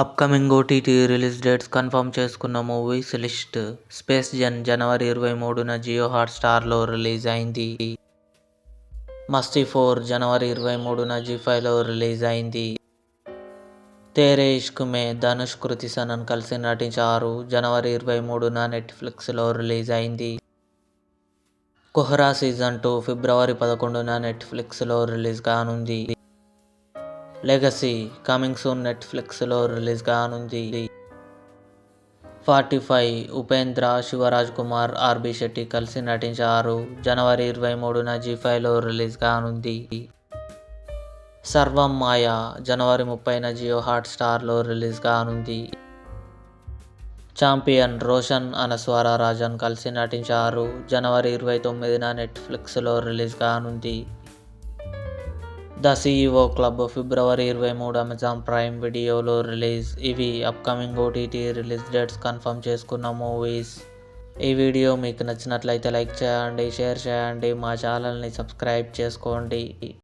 Upcoming OTT release dates confirm చేసుకున్న movies list. Space Jan జనవరి 23న Jio హాట్స్టార్లో release అయింది. మస్తీ 4 జనవరి 23న జీ5లో release అయింది. తేరే ఇష్క్ మే ధనుష్, కృతి సనన్ కలిసి నటించారు. జనవరి 23న నెట్ఫ్లిక్స్లో రిలీజ్ అయింది. కొహ్రా సీజన్ 2 ఫిబ్రవరి 11న నెట్ఫ్లిక్స్లో రిలీజ్ కానుంది. లెగసీ కమింగ్ సూన్ నెట్ఫ్లిక్స్లో రిలీజ్ కానుంది. 45 ఉపేంద్ర, శివరాజ్ కుమార్, ఆర్బీ శెట్టి కలిసి నటించారు. జనవరి 23న జీ5లో రిలీజ్ కానుంది. సర్వం మాయ జనవరి 30న జియో హాట్స్టార్లో రిలీజ్ కానుంది. ఛాంపియన్ రోషన్, అనస్వర రాజన్ కలిసి నటించారు. జనవరి 29న నెట్ఫ్లిక్స్లో రిలీజ్ కానుంది. The CEO club February 23 Amazon prime వీడియోలో రిలీజ్. ఇవి upcoming OTT release dates confirm చేసుకున్న మూవీస్. ఈ వీడియో మీకు నచ్చినట్లయితే లైక్ చేయండి, షేర్ చేయండి, మా ఛానల్ని సబ్స్క్రైబ్ చేసుకోండి.